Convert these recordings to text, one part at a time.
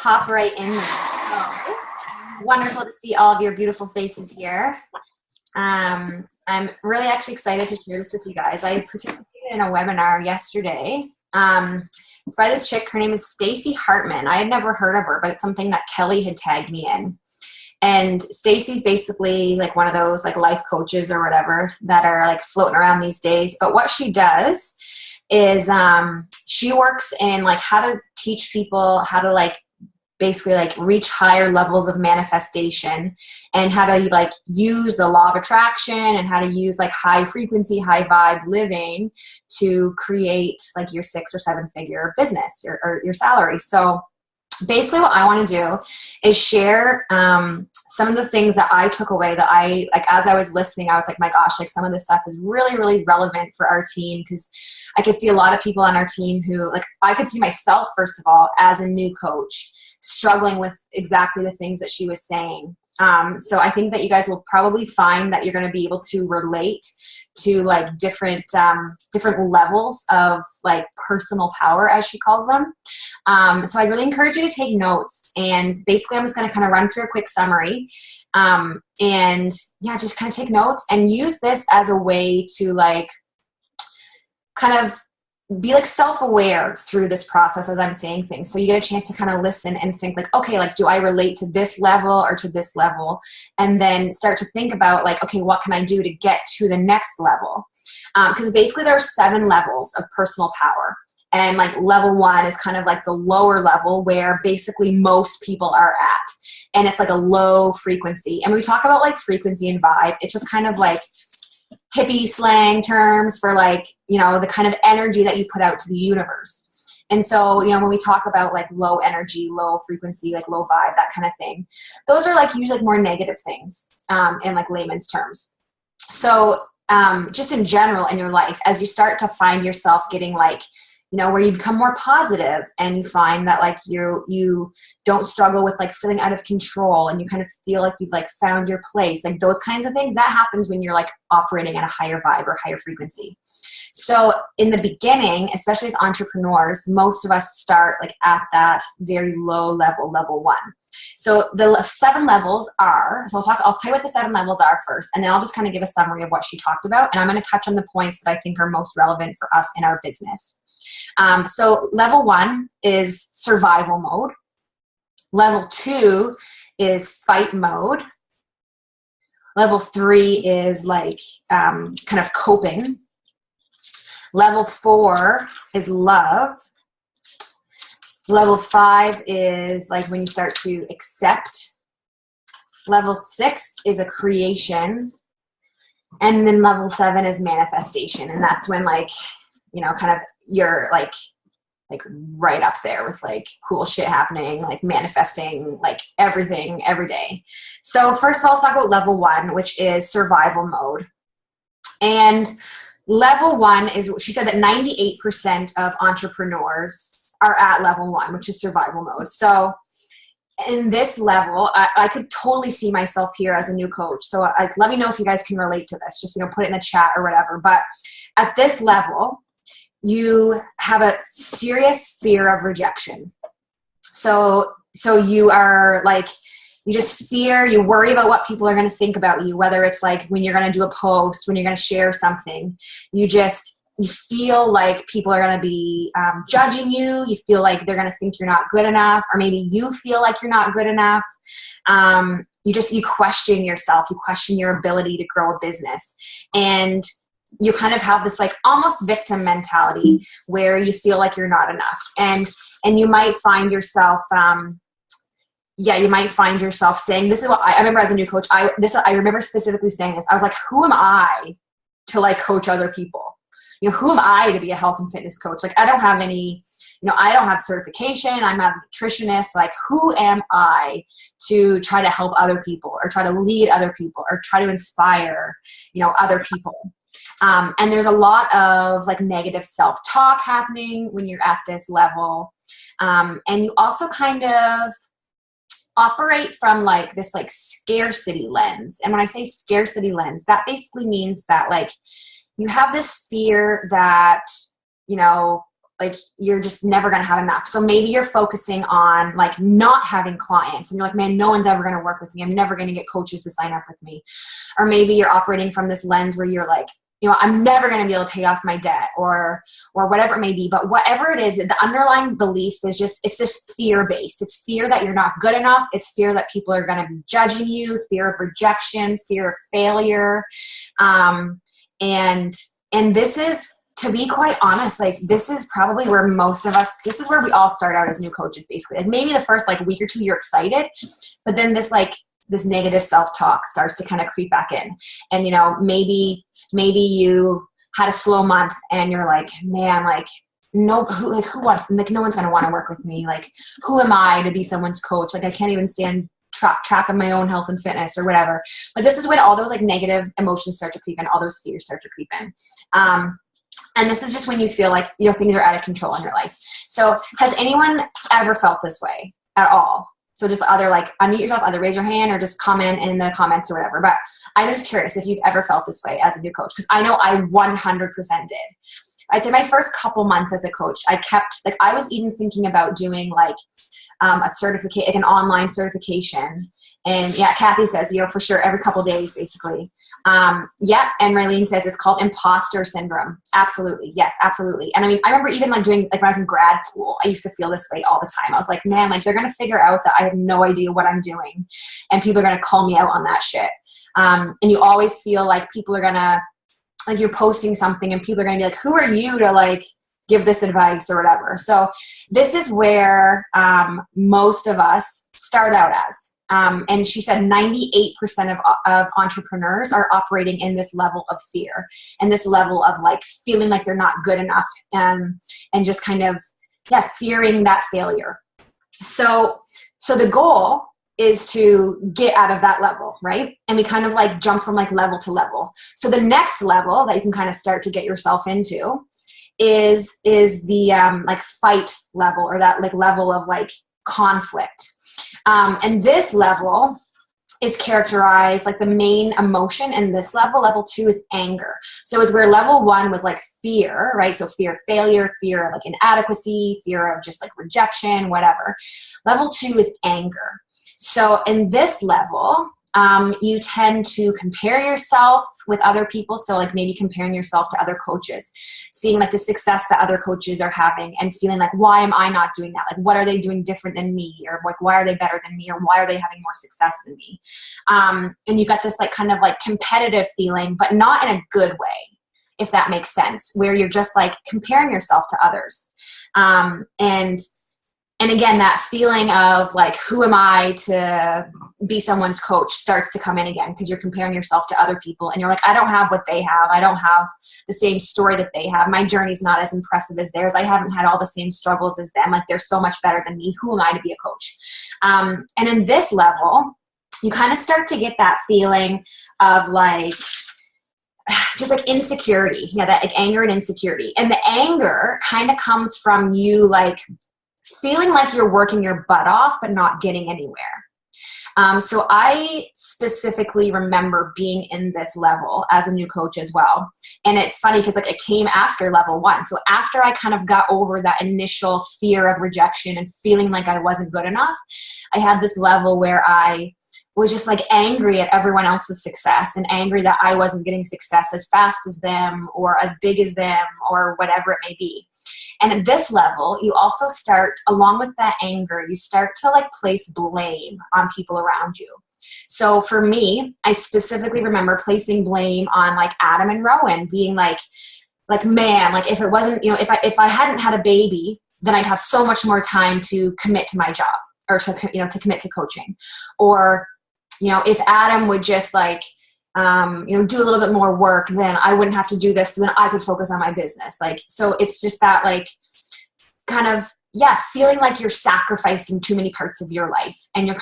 hop right in there. So, wonderful to see all of your beautiful faces here. I'm really actually excited to share this with you guys. I participated in a webinar yesterday. It's by this chick. Her name is Stacy Hartman. I had never heard of her, but it's something that Kelly had tagged me in. And Stacy's basically like one of those like life coaches or whatever that are like floating around these days. But what she does is she works in like how to teach people how to like basically like reach higher levels of manifestation and how to like use the law of attraction and how to use like high frequency, high vibe living to create like your 6 or 7 figure business or your salary. So basically what I want to do is share some of the things that I took away that I like as I was listening. I was like, my gosh, like some of this stuff is really, really relevant for our team, because I could see a lot of people on our team who like, I could see myself, first of all, as a new coach struggling with exactly the things that she was saying. So I think that you guys will probably find that you're going to be able to relate to like different levels of like personal power, as she calls them. So I really encourage you to take notes, and basically I'm just going to kind of run through a quick summary, and yeah, just kind of take notes and use this as a way to like kind of be like self-aware through this process as I'm saying things. So you get a chance to kind of listen and think like, okay, like, do I relate to this level or to this level? And then start to think about like, okay, what can I do to get to the next level? Because basically there are 7 levels of personal power. And like level 1 is kind of like the lower level where basically most people are at. And it's like a low frequency. And when we talk about like frequency and vibe, it's just kind of like hippie slang terms for like, you know, the kind of energy that you put out to the universe. And so, you know, when we talk about like low energy, low frequency, like low vibe, that kind of thing, those are like usually like more negative things in like layman's terms. So just in general in your life, as you start to find yourself getting like, you know, where you become more positive and you find that like you don't struggle with like feeling out of control and you kind of feel like you've like found your place, like those kinds of things, that happens when you're like operating at a higher vibe or higher frequency. So in the beginning, especially as entrepreneurs, most of us start like at that very low level, level 1. So the 7 levels are, so I'll tell you what the 7 levels are first, and then I'll just kind of give a summary of what she talked about. And I'm going to touch on the points that I think are most relevant for us in our business. So level 1 is survival mode. Level 2 is fight mode. Level 3 is like kind of coping. Level 4 is love. Level 5 is like when you start to accept. Level 6 is a creation. And then level 7 is manifestation. And that's when like, you know, kind of you're like right up there with like cool shit happening, like manifesting like everything every day. So first of all, let's talk about level 1, which is survival mode. And level 1 is, she said that 98% of entrepreneurs are at level 1, which is survival mode. So in this level, I could totally see myself here as a new coach. So let me know if you guys can relate to this, just, you know, put it in the chat or whatever. But at this level, you have a serious fear of rejection. So you are like, you just fear, you worry about what people are going to think about you, whether it's like when you're going to do a post, when you're going to share something, you feel like people are going to be judging you. You feel like they're going to think you're not good enough, or maybe you feel like you're not good enough. You question yourself, you question your ability to grow a business. And you kind of have this like almost victim mentality where you feel like you're not enough. And you might find yourself, you might find yourself saying, this is what I remember as a new coach. I remember specifically saying this. I was like, who am I to like coach other people? You know, who am I to be a health and fitness coach? Like, I don't have any, you know, I don't have certification. I'm not a nutritionist. Like, who am I to try to help other people or try to lead other people or try to inspire, you know, other people? And there's a lot of like negative self-talk happening when you're at this level. And you also kind of operate from like this like scarcity lens. And when I say scarcity lens, that basically means that like you have this fear that, you know, like you're just never going to have enough. So maybe you're focusing on like not having clients and you're like, man, no one's ever going to work with me. I'm never going to get coaches to sign up with me. Or maybe you're operating from this lens where you're like, you know, I'm never going to be able to pay off my debt or whatever it may be. But whatever it is, the underlying belief is just, it's just fear-based. It's fear that you're not good enough. It's fear that people are going to be judging you, fear of rejection, fear of failure. And this is, to be quite honest, like this is probably where most of us, this is where we all start out as new coaches, basically. Like maybe the first like week or two, you're excited, but then this negative self-talk starts to kind of creep back in. And, you know, maybe you had a slow month and you're like, man, like, who wants, like, no one's going to want to work with me. Like, who am I to be someone's coach? Like, I can't even stand track of my own health and fitness or whatever. But this is when all those like negative emotions start to creep in, all those fears start to creep in. And this is just when you feel like, you know, things are out of control in your life. So has anyone ever felt this way at all? So just either like unmute yourself, either raise your hand or just comment in the comments or whatever. But I'm just curious if you've ever felt this way as a new coach, because I know I 100% did. I'd say my first couple months as a coach, I was even thinking about doing like a certificate, like an online certification. And yeah, Kathy says, you know, for sure, every couple days, basically. Yeah. And Raylene says it's called imposter syndrome. Absolutely. Yes, absolutely. And I mean, I remember even like doing, like when I was in grad school, I used to feel this way all the time. I was like, man, like they're going to figure out that I have no idea what I'm doing and people are going to call me out on that shit. And you always feel like people are going to, like you're posting something and people are going to be like, who are you to like give this advice or whatever. So this is where most of us start out as. And she said 98% of entrepreneurs are operating in this level of fear and this level of like feeling like they're not good enough and just kind of, yeah, fearing that failure. So the goal is to get out of that level, right? And we kind of like jump from like level to level. So the next level that you can kind of start to get yourself into is the like fight level, or that like level of like conflict. And this level is characterized, like the main emotion in this level 2 is anger. So it's where level 1 was like fear, right? So fear of failure, fear of like inadequacy, fear of just like rejection, whatever. Level 2 is anger. So in this level, you tend to compare yourself with other people. So like maybe comparing yourself to other coaches, seeing like the success that other coaches are having and feeling like, why am I not doing that? Like, what are they doing different than me? Or like, why are they better than me? Or why are they having more success than me? And you've got this like kind of like competitive feeling, but not in a good way, if that makes sense, where you're just like comparing yourself to others. And again, that feeling of like, who am I to be someone's coach starts to come in again, because you're comparing yourself to other people and you're like, I don't have what they have. I don't have the same story that they have. My journey's not as impressive as theirs. I haven't had all the same struggles as them. Like, they're so much better than me. Who am I to be a coach? And in this level, you kind of start to get that feeling of like, just like insecurity. Yeah, that like anger and insecurity. And the anger kind of comes from you like feeling like you're working your butt off, but not getting anywhere. So I specifically remember being in this level as a new coach as well. And it's funny because like it came after level 1. So after I kind of got over that initial fear of rejection and feeling like I wasn't good enough, I had this level where I was just like angry at everyone else's success and angry that I wasn't getting success as fast as them or as big as them or whatever it may be. And at this level, you also start, along with that anger, you start to like place blame on people around you. So for me, I specifically remember placing blame on like Adam and Rowan, being like, man, like if it wasn't, you know, if I hadn't had a baby, then I'd have so much more time to commit to my job or to, you know, to commit to coaching. Or, you know, if Adam would just like, you know, do a little bit more work, then I wouldn't have to do this. So then I could focus on my business. Like, so it's just that like kind of, yeah, feeling like you're sacrificing too many parts of your life, and you're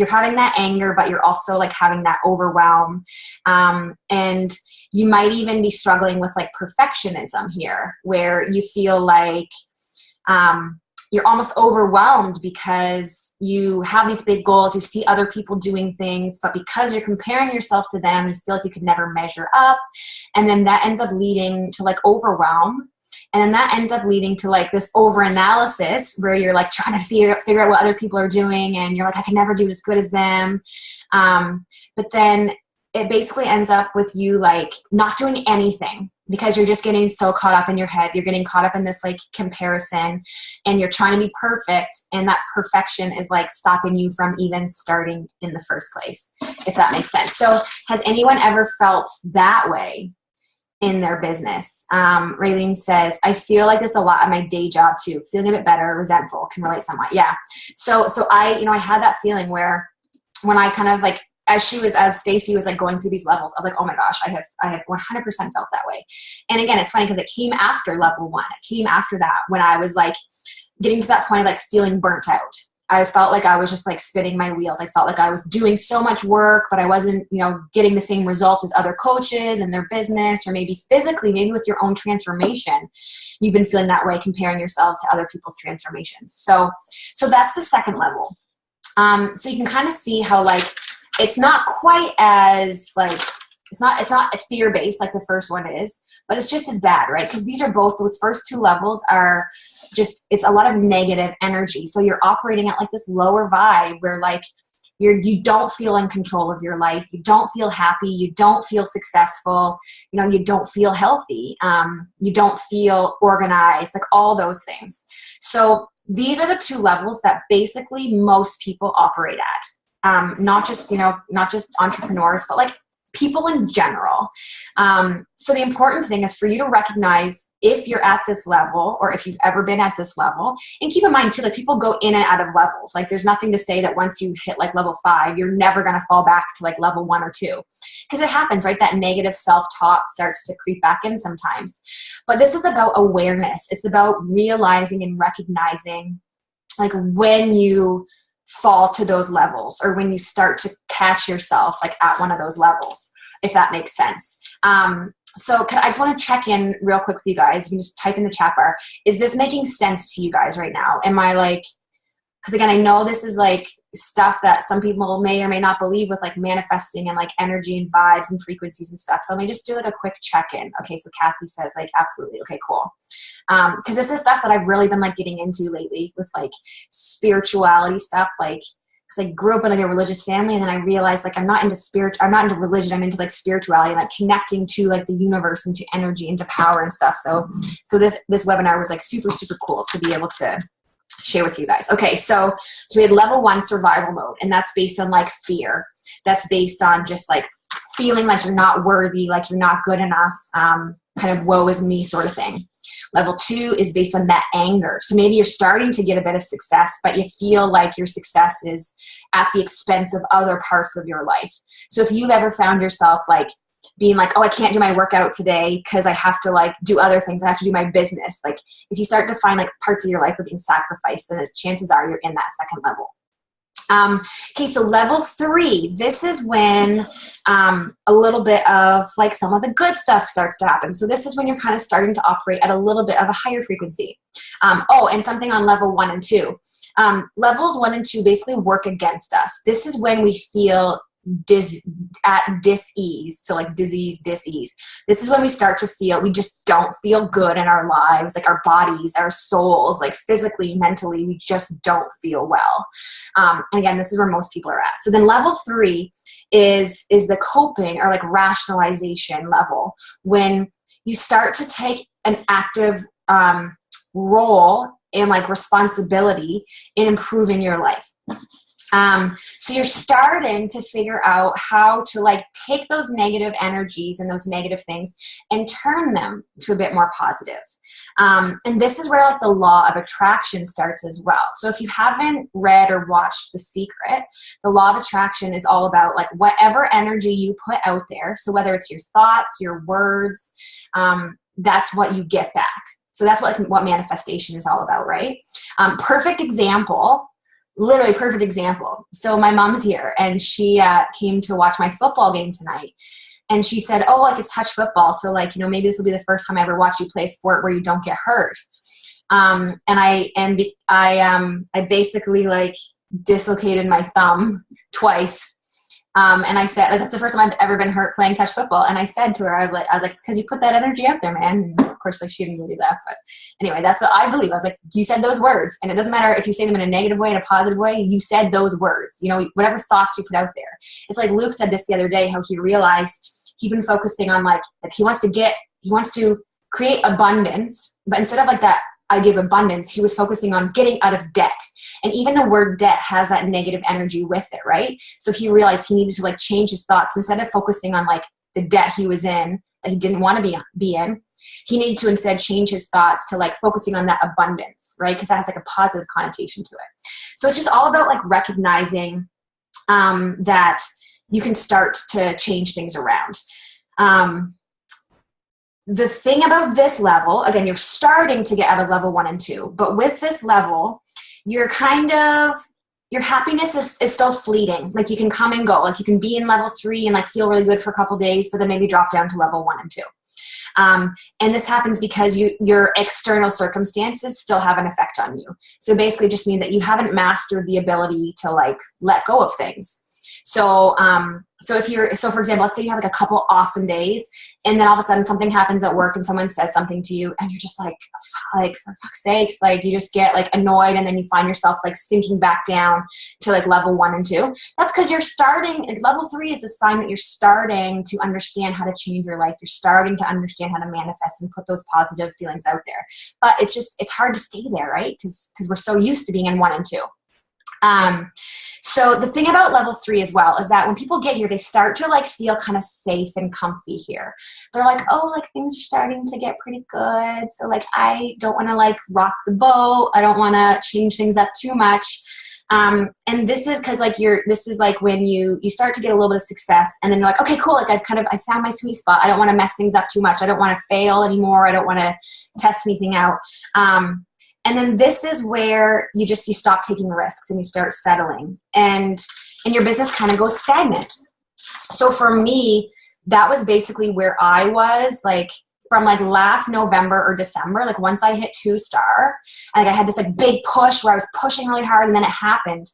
having that anger, but you're also like having that overwhelm. And you might even be struggling with like perfectionism here, where you feel like, you're almost overwhelmed because you have these big goals, you see other people doing things, but because you're comparing yourself to them, you feel like you could never measure up. And then that ends up leading to like overwhelm. And then that ends up leading to like this over analysis where you're like trying to figure out what other people are doing, and you're like, I can never do as good as them. But then it basically ends up with you like not doing anything because you're just getting so caught up in your head. You're getting caught up in this like comparison, and you're trying to be perfect. And that perfection is like stopping you from even starting in the first place, if that makes sense. So has anyone ever felt that way in their business? Raylene says, I feel like this a lot at my day job too. Feeling a bit better, resentful, can relate somewhat. Yeah. So I had that feeling where when I kind of like, as Stacy was like going through these levels, I was like, oh my gosh, I have 100% felt that way. And again, it's funny because it came after level 1. It came after that when I was like getting to that point of like feeling burnt out. I felt like I was just like spinning my wheels. I felt like I was doing so much work, but I wasn't, getting the same results as other coaches in their business, or maybe physically, maybe with your own transformation. You've been feeling that way, comparing yourselves to other people's transformations. So that's the second level. So you can kind of see how like, it's not quite as like, it's not fear-based like the first one is, but it's just as bad, right? Because those first two levels are just, it's a lot of negative energy. So you're operating at like this lower vibe where like you don't feel in control of your life. You don't feel happy. You don't feel successful. You don't feel healthy. You don't feel organized, like all those things. So these are the two levels that basically most people operate at. Not just entrepreneurs, but like people in general. So the important thing is for you to recognize if you're at this level, or if you've ever been at this level. And keep in mind too, that people go in and out of levels. Like there's nothing to say that once you hit like level 5, you're never going to fall back to like level 1 or 2, because it happens, right? That negative self-talk starts to creep back in sometimes. But this is about awareness. It's about realizing and recognizing like when you fall to those levels, or when you start to catch yourself like at one of those levels, if that makes sense. So I just want to check in real quick with you guys. You can just type in the chat bar. Is this making sense to you guys right now? Am I like, because again, I know this is like stuff that some people may or may not believe with like manifesting and like energy and vibes and frequencies and stuff. So let me just do like a quick check-in. Okay, so Kathy says like, absolutely. Okay, cool. Because this is stuff that I've really been like getting into lately with like spirituality stuff. Like, because I grew up in like a religious family, and then I realized like I'm not into religion. I'm into like spirituality and like connecting to like the universe and to energy and to power and stuff. So this webinar was like super, super cool to be able to share with you guys. Okay, so we had level 1 survival mode, and that's based on like fear. That's based on just like feeling like you're not worthy, like you're not good enough, kind of woe is me sort of thing. Level 2 is based on that anger. So maybe you're starting to get a bit of success, but you feel like your success is at the expense of other parts of your life. So if you've ever found yourself like being like, oh, I can't do my workout today because I have to like do other things. I have to do my business. Like if you start to find like parts of your life are being sacrificed, then chances are you're in that second level. Okay, so level 3, this is when a little bit of like some of the good stuff starts to happen. So this is when you're kind of starting to operate at a little bit of a higher frequency. And something on level 1 and 2. Levels 1 and 2 basically work against us. This is when we feel at dis-ease. So like disease, dis-ease. This is when we start to feel, we just don't feel good in our lives, like our bodies, our souls, like physically, mentally, we just don't feel well. And again, this is where most people are at. So then level 3 is the coping or like rationalization level, when you start to take an active role and like responsibility in improving your life. So you're starting to figure out how to like take those negative energies and those negative things and turn them to a bit more positive. And this is where like the law of attraction starts as well. So if you haven't read or watched The Secret, the law of attraction is all about like whatever energy you put out there. So whether it's your thoughts, your words, that's what you get back. So that's what manifestation is all about, right? Perfect example. Literally perfect example. So my mom's here, and she came to watch my football game tonight. And she said, oh, like it's touch football. So like, maybe this will be the first time I ever watch you play a sport where you don't get hurt. And I basically like dislocated my thumb twice. And I said, like, that's the first time I've ever been hurt playing touch football. And I said to her, I was like, it's because you put that energy out there, man. And of course, like, she didn't believe that. But anyway, that's what I believe. I was like, you said those words. And it doesn't matter if you say them in a negative way, in a positive way, you said those words, you know, whatever thoughts you put out there. It's like Luke said this the other day, how he realized he'd been focusing on like he wants to create abundance. But instead of like that idea of abundance, he was focusing on getting out of debt. And even the word debt has that negative energy with it, right? So he realized he needed to like change his thoughts. Instead of focusing on like the debt he was in that he didn't want to be in, he needed to instead change his thoughts to like focusing on that abundance, right? Because that has like a positive connotation to it. So it's just all about like recognizing that you can start to change things around. The thing about this level, again, you're starting to get out of level 1 and 2, but with this level, your happiness is still fleeting. Like you can come and go. Like you can be in level 3 and like feel really good for a couple days, but then maybe drop down to level 1 and 2. And this happens because your external circumstances still have an effect on you. So basically it just means that you haven't mastered the ability to like let go of things. So for example, let's say you have like a couple awesome days and then all of a sudden something happens at work and someone says something to you and you're just like for fuck's sakes, like you just get like annoyed and then you find yourself like sinking back down to like level 1 and 2. That's because you're starting, level 3 is a sign that you're starting to understand how to change your life. You're starting to understand how to manifest and put those positive feelings out there. But it's hard to stay there, right? Because we're so used to being in 1 and 2. So the thing about level 3 as well is that when people get here, they start to like feel kind of safe and comfy here. They're like, oh, like things are starting to get pretty good. So like, I don't want to like rock the boat. I don't want to change things up too much. And this is because like this is like when you start to get a little bit of success and then you're like, okay, cool. Like I found my sweet spot. I don't want to mess things up too much. I don't want to fail anymore. I don't want to test anything out. And then this is where you stop taking risks and you start settling and your business kind of goes stagnant. So for me, that was basically where I was like from like last November or December, like once I hit 2-star, like I had this like big push where I was pushing really hard and then it happened.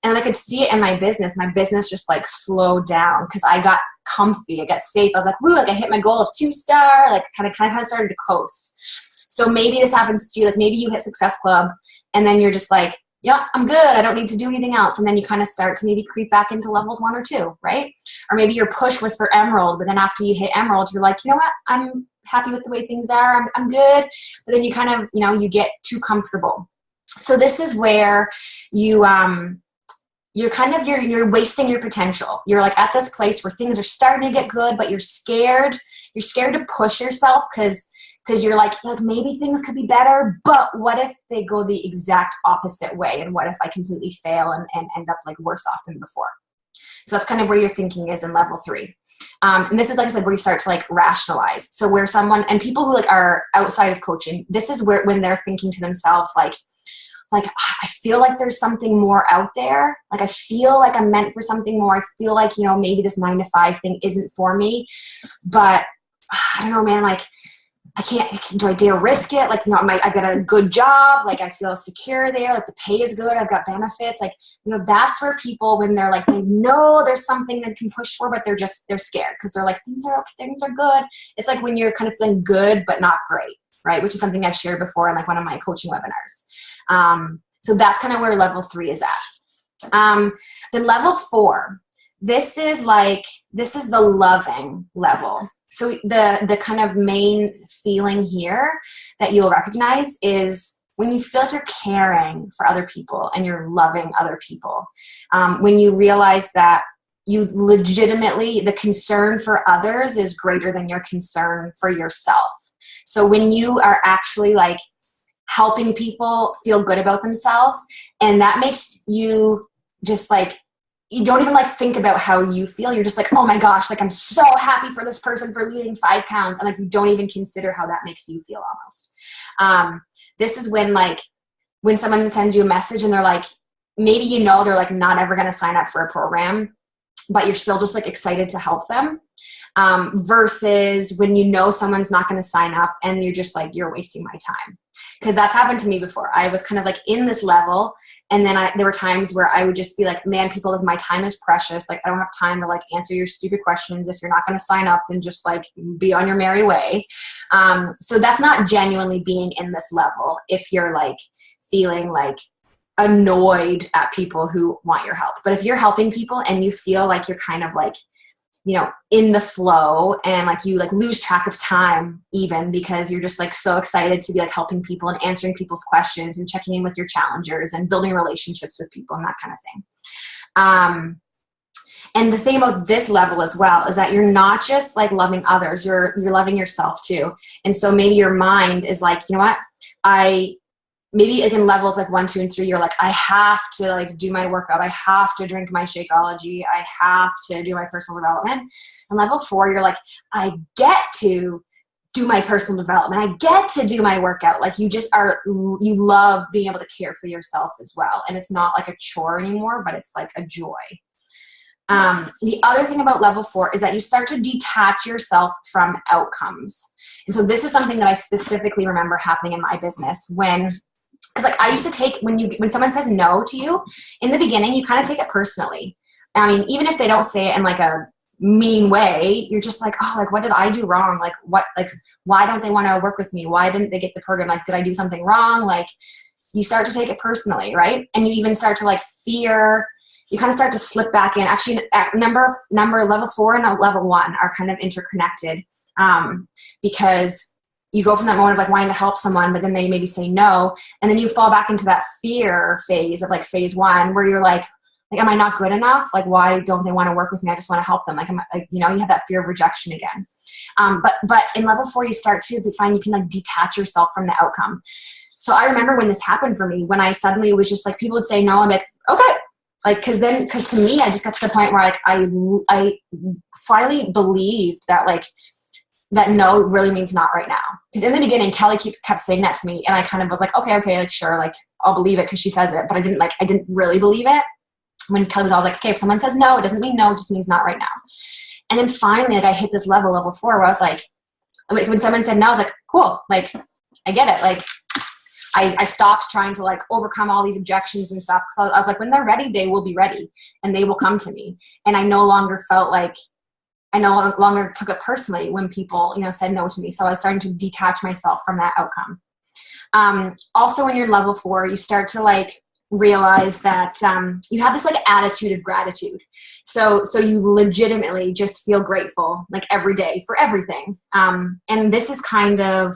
And I could see it in my business. My business just like slowed down because I got comfy. I got safe. I was like, woo, like I hit my goal of 2-star, like kind of started to coast. So maybe this happens to you, like maybe you hit Success Club and then you're just like, yeah, I'm good. I don't need to do anything else. And then you kind of start to maybe creep back into levels 1 or 2, right? Or maybe your push was for Emerald, but then after you hit Emerald, you're like, you know what? I'm happy with the way things are. I'm good. But then you kind of, you get too comfortable. So this is where you're wasting your potential. You're like at this place where things are starting to get good, but you're scared. You're scared to push yourself because you're like maybe things could be better, but what if they go the exact opposite way? And what if I completely fail and end up like worse off than before? So that's kind of where your thinking is in level 3. And this is, like I said, where you start to like rationalize. So where someone, and people who like are outside of coaching, this is where, when they're thinking to themselves, like, I feel like there's something more out there. Like, I feel like I'm meant for something more. I feel like, maybe this 9-to-5 thing isn't for me, but I don't know, man, like, do I dare risk it? Like, I've got a good job. Like, I feel secure there. Like, the pay is good. I've got benefits. Like, that's where people, when they're like, they know there's something they can push for, but they're scared because they're like, things are okay, things are good. It's like when you're kind of feeling good, but not great, right? Which is something I've shared before in like one of my coaching webinars. So that's kind of where level 3 is at. Then level 4, this is the loving level. So the kind of main feeling here that you'll recognize is when you feel like you're caring for other people and you're loving other people. When you realize that you legitimately, the concern for others is greater than your concern for yourself. So when you are actually like helping people feel good about themselves, and that makes you just like, you don't even like think about how you feel. You're just like, oh my gosh, like I'm so happy for this person for losing 5 pounds. And like, you don't even consider how that makes you feel almost. This is when someone sends you a message and they're like, maybe they're like not ever going to sign up for a program, but you're still just like excited to help them. Versus when someone's not going to sign up and you're just like, you're wasting my time. Because that's happened to me before. I was kind of like in this level, and then there were times where I would just be like, man, people, like, my time is precious. Like, I don't have time to like answer your stupid questions. If you're not going to sign up, then just like be on your merry way. So that's not genuinely being in this level if you're like feeling like annoyed at people who want your help. But if you're helping people and you feel like you're kind of like, you know, in the flow, and like you like lose track of time even because you're just like so excited to be like helping people and answering people's questions and checking in with your challengers and building relationships with people and that kind of thing. And the thing about this level as well is that you're not just like loving others, you're loving yourself too. And so maybe your mind is like, you know what, maybe like in levels like 1, 2, and 3, you're like, I have to like do my workout. I have to drink my Shakeology. I have to do my personal development. And level 4, you're like, I get to do my personal development. I get to do my workout. Like you love being able to care for yourself as well. And it's not like a chore anymore, but it's like a joy. The other thing about level 4 is that you start to detach yourself from outcomes. And so this is something that I specifically remember happening in my business because like I used to take, when someone says no to you, in the beginning, you kind of take it personally. I mean, even if they don't say it in like a mean way, you're just like, oh, like what did I do wrong? Like why don't they want to work with me? Why didn't they get the program? Like, did I do something wrong? Like you start to take it personally, right? And you even start to like fear, you kind of start to slip back in. Actually, number level 4 and level 1 are kind of interconnected, because you go from that moment of like wanting to help someone, but then they maybe say no. And then you fall back into that fear phase of like phase 1 where you're like, am I not good enough? Like, why don't they want to work with me? I just want to help them. Like, you have that fear of rejection again. But in level 4, you start to find you can like detach yourself from the outcome. So I remember when this happened for me, when I suddenly was just like, people would say no, I'm like, okay. Like, cause to me, I just got to the point where like, I finally believed that like, that no really means not right now. Because in the beginning, Kelly kept saying that to me, and I kind of was like, okay, like sure, like I'll believe it because she says it, but I didn't really believe it. When Kelly was all like, okay, if someone says no, it doesn't mean no, it just means not right now. And then finally, like I hit this level 4, where I was like when someone said no, I was like, cool, like I get it. Like I stopped trying to like overcome all these objections and stuff, because I was like, when they're ready, they will be ready, and they will come to me. And I no longer took it personally when people, said no to me. So I was starting to detach myself from that outcome. Also, when you're level 4, you start to like realize that you have this like attitude of gratitude. So you legitimately just feel grateful like every day for everything. And this is kind of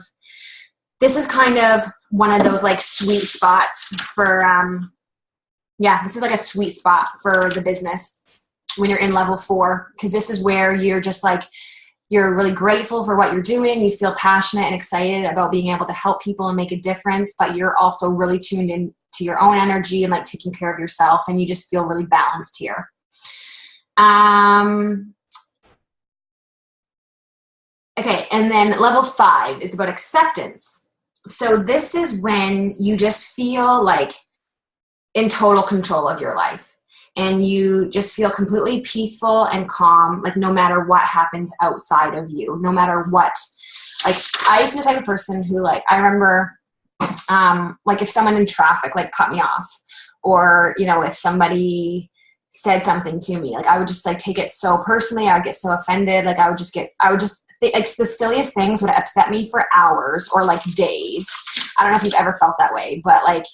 one of those like sweet spots for, this is like a sweet spot for the business when you're in level 4, because this is where you're just like, you're really grateful for what you're doing. You feel passionate and excited about being able to help people and make a difference, but you're also really tuned in to your own energy and like taking care of yourself, and you just feel really balanced here. Okay, and then level 5 is about acceptance. So this is when you just feel like in total control of your life. And you just feel completely peaceful and calm, like no matter what happens outside of you, no matter what. Like I used to be the type of person who like, I remember like if someone in traffic like cut me off, or, if somebody said something to me, like I would just like take it so personally. I would get so offended. Like like the silliest things would upset me for hours or like days. I don't know if you've ever felt that way, but like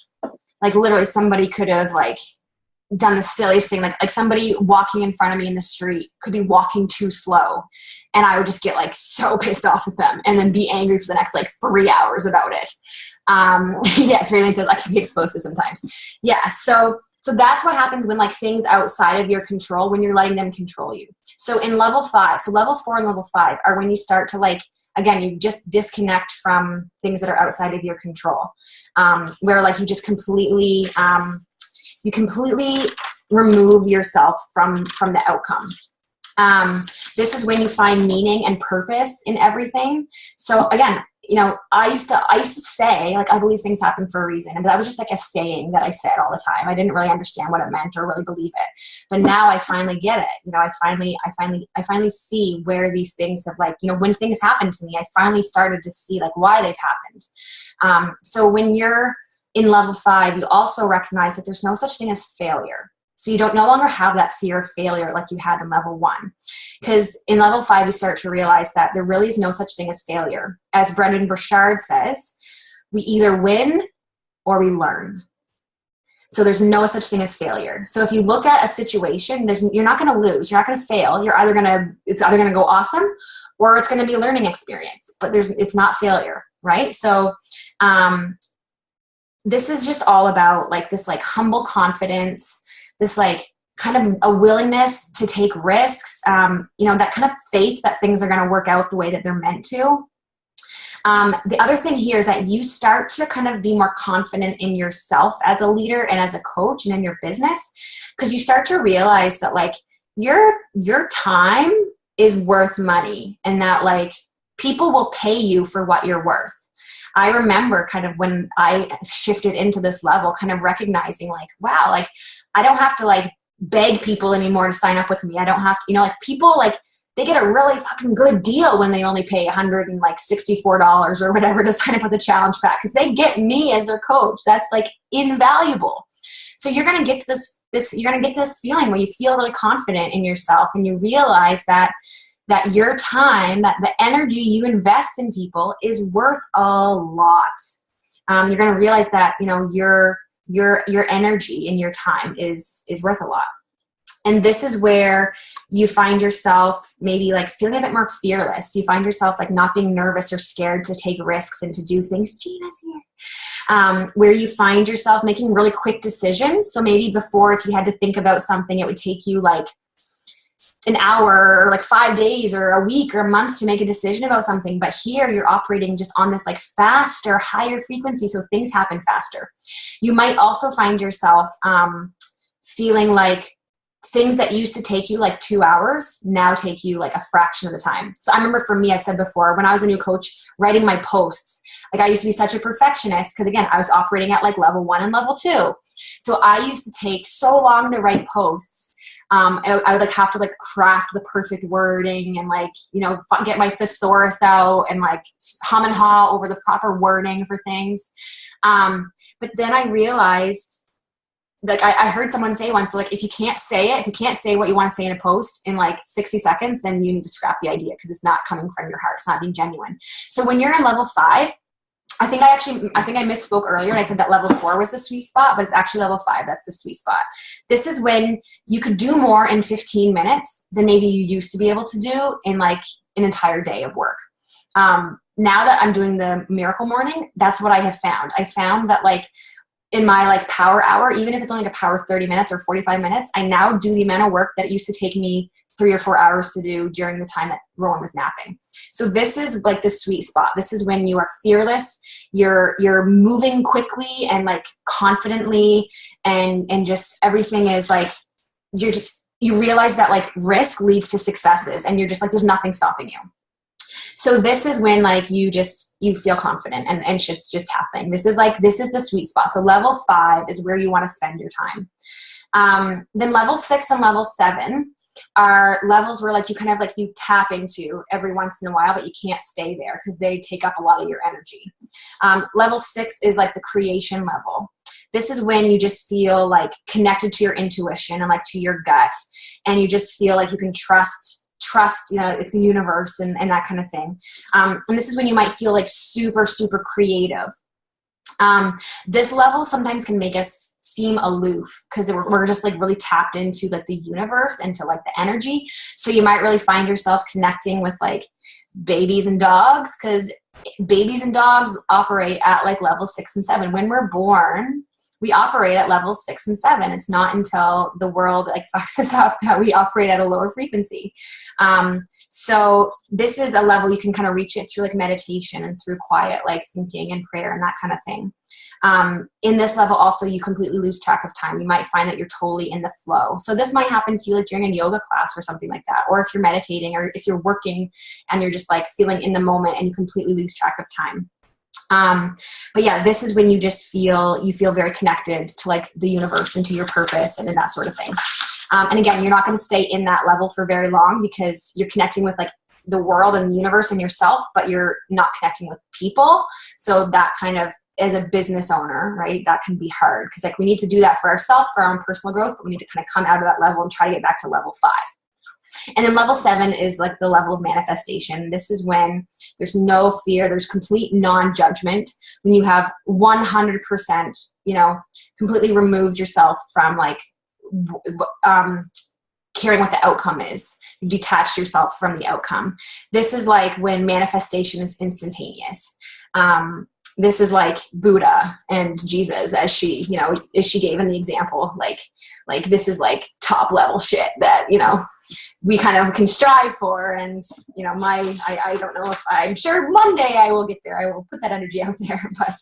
literally somebody could have like done the silliest thing, like somebody walking in front of me in the street could be walking too slow, and I would just get like so pissed off at them and then be angry for the next like 3 hours about it. Raylene says I can be explosive sometimes. So that's what happens when like things outside of your control, when you're letting them control you. So in level 5, so level 4 and level 5 are when you start to like, again, you just disconnect from things that are outside of your control, where like you just completely remove yourself from the outcome. This is when you find meaning and purpose in everything. So again, I used to say, like, I believe things happen for a reason. And that was just like a saying that I said all the time. I didn't really understand what it meant or really believe it. But now I finally get it. I finally see where these things have, like, when things happen to me, I finally started to see like why they've happened. So when you're in level 5, you also recognize that there's no such thing as failure. So you don't no longer have that fear of failure like you had in level 1. Because in level 5, you start to realize that there really is no such thing as failure. As Brendon Burchard says, we either win or we learn. So there's no such thing as failure. So if you look at a situation, you're not going to lose. You're not going to fail. It's either going to go awesome or it's going to be a learning experience. But it's not failure, right? So this is just all about like this like humble confidence, this like kind of a willingness to take risks, that kind of faith that things are going to work out the way that they're meant to. The other thing here is that you start to kind of be more confident in yourself as a leader and as a coach and in your business, because you start to realize that like your time is worth money and that like people will pay you for what you're worth. I remember kind of when I shifted into this level, kind of recognizing like, wow, like I don't have to like beg people anymore to sign up with me. I don't have to, like people like they get a really fucking good deal when they only pay $164 or whatever to sign up with a challenge pack, because they get me as their coach. That's like invaluable. So you're going to get to you're going to get this feeling where you feel really confident in yourself and you realize that your time, that the energy you invest in people is worth a lot. You're going to realize that, your energy and your time is worth a lot. And this is where you find yourself maybe like feeling a bit more fearless. You find yourself like not being nervous or scared to take risks and to do things. Gina's here. Where you find yourself making really quick decisions. So maybe before, if you had to think about something, it would take you like an hour or like 5 days or a week or a month to make a decision about something. But here you're operating just on this like faster, higher frequency. So things happen faster. You might also find yourself feeling like things that used to take you like 2 hours now take you like a fraction of the time. So I remember for me, I've said before, when I was a new coach, writing my posts, like I used to be such a perfectionist because again, I was operating at like level 1 and level 2. So I used to take so long to write posts. I would like have to like craft the perfect wording and like, get my thesaurus out and like hum and haw over the proper wording for things. But then I realized, like I heard someone say once, like if you can't say what you want to say in a post in like 60 seconds, then you need to scrap the idea because it's not coming from your heart. It's not being genuine. So when you're in level 5, I think I misspoke earlier and I said that level 4 was the sweet spot, but it's actually level 5 that's the sweet spot. This is when you could do more in 15 minutes than maybe you used to be able to do in like an entire day of work. Now that I'm doing the Miracle Morning, that's what I have found. I found that like in my like power hour, even if it's only like a power 30 minutes or 45 minutes, I now do the amount of work that it used to take me 3 or 4 hours to do during the time that Rowan was napping. So this is like the sweet spot. This is when you are fearless, you're moving quickly and like confidently and just everything is like, you realize that like risk leads to successes and you're just like, there's nothing stopping you. So this is when like you feel confident and shit's just happening. This is the sweet spot. So level 5 is where you want to spend your time. Then level 6 and level 7 are levels where like you kind of like you tap into every once in a while, but you can't stay there because they take up a lot of your energy. Level 6 is like the creation level. This is when you just feel like connected to your intuition and like to your gut, and you just feel like you can trust the universe and that kind of thing. And this is when you might feel like super, super creative. This level sometimes can make us seem aloof because we're just like really tapped into like the universe and to like the energy. So you might really find yourself connecting with like babies and dogs, because babies and dogs operate at like level 6 and 7. When we're born, we operate at levels 6 and 7. It's not until the world like fucks us up that we operate at a lower frequency. So this is a level you can kind of reach it through like meditation and through quiet, like thinking and prayer and that kind of thing. In this level also, you completely lose track of time. You might find that you're totally in the flow. So this might happen to you like during a yoga class or something like that, or if you're meditating, or if you're working and you're just like feeling in the moment and you completely lose track of time. But yeah, this is when you just feel very connected to like the universe and to your purpose and that sort of thing. And again, you're not going to stay in that level for very long because you're connecting with like the world and the universe and yourself, but you're not connecting with people. So that kind of, as a business owner, right, that can be hard because like we need to do that for ourselves, for our own personal growth, but we need to kind of come out of that level and try to get back to level 5. And then level 7 is like the level of manifestation. This is when there's no fear, there's complete non-judgment, when you have 100%, completely removed yourself from like caring what the outcome is. You've detached yourself from the outcome. This is like when manifestation is instantaneous. This is like Buddha and Jesus, as she gave in the example, like this is like top level shit that, we kind of can strive for. And, I don't know if I'm sure one day I will get there. I will put that energy out there. But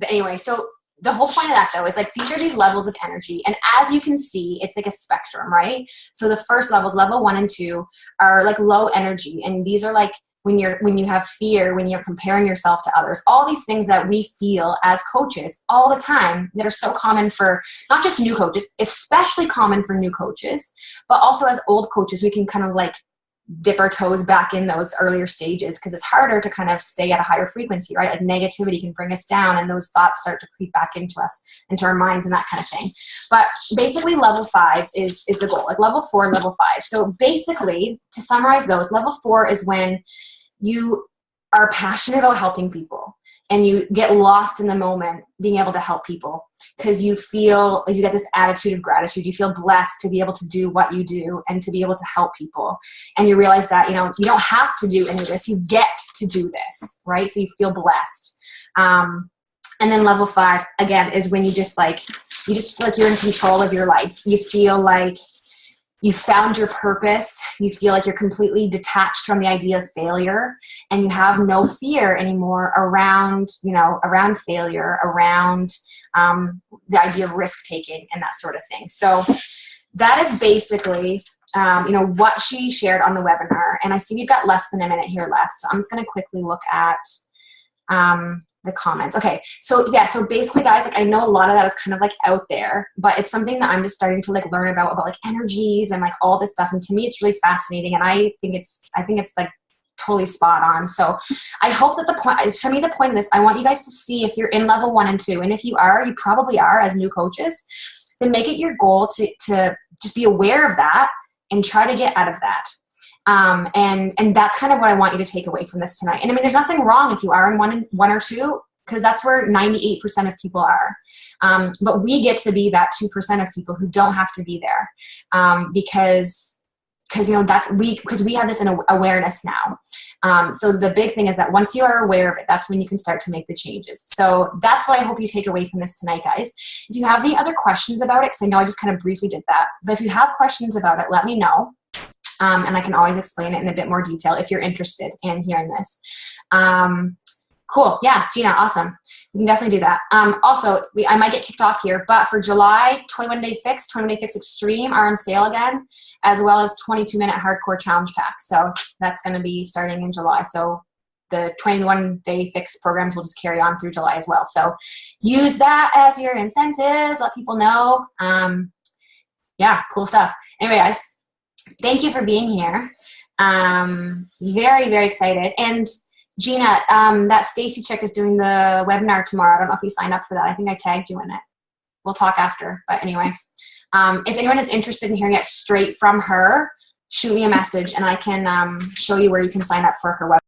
anyway, so the whole point of that though is like, these are these levels of energy. And as you can see, it's like a spectrum, right? So the first levels, level 1 and 2 are like low energy. And these are like, when you have fear, when you're comparing yourself to others, all these things that we feel as coaches all the time that are so common for not just new coaches, especially common for new coaches, but also as old coaches, we can kind of like dip our toes back in those earlier stages because it's harder to kind of stay at a higher frequency, right? Like negativity can bring us down and those thoughts start to creep back into us, into our minds and that kind of thing. But basically level 5 is the goal, like level 4 and level 5. So basically, to summarize those, level 4 is when you are passionate about helping people and you get lost in the moment being able to help people because you feel like you get this attitude of gratitude. You feel blessed to be able to do what you do and to be able to help people. And you realize that, you don't have to do any of this. You get to do this, right? So you feel blessed. And then level 5, again, is when you just feel like you're in control of your life. You feel like you found your purpose. You feel like you're completely detached from the idea of failure and you have no fear anymore around failure, around the idea of risk taking and that sort of thing. So that is basically, what she shared on the webinar. And I see we've got less than a minute here left. So I'm just going to quickly look at the comments. Okay. So yeah, so basically guys, like I know a lot of that is kind of like out there, but it's something that I'm just starting to like learn about like energies and like all this stuff. And to me, it's really fascinating. And I think it's like totally spot on. So I hope that to me, the point of this, I want you guys to see if you're in level 1 and 2. And if you are, you probably are as new coaches, then make it your goal to just be aware of that and try to get out of that. And that's kind of what I want you to take away from this tonight. And I mean, there's nothing wrong if you are in one or 2, because that's where 98% of people are. But we get to be that 2% of people who don't have to be there, because we have this awareness now. So the big thing is that once you are aware of it, that's when you can start to make the changes. So that's what I hope you take away from this tonight, guys. If you have any other questions about it, because I know I just kind of briefly did that, but if you have questions about it, let me know. And I can always explain it in a bit more detail if you're interested in hearing this. Cool. Yeah, Gina, awesome. You can definitely do that. Also, I might get kicked off here, but for July, 21-Day Fix, 21-Day Fix Extreme are on sale again, as well as 22-Minute Hardcore Challenge Pack. So that's going to be starting in July. So the 21-Day Fix programs will just carry on through July as well. So use that as your incentives. Let people know. Yeah, cool stuff. Anyway, guys, thank you for being here. Very, very excited. And Gina, that Stacy chick is doing the webinar tomorrow. I don't know if you signed up for that. I think I tagged you in it. We'll talk after. But anyway, if anyone is interested in hearing it straight from her, shoot me a message and I can show you where you can sign up for her webinar.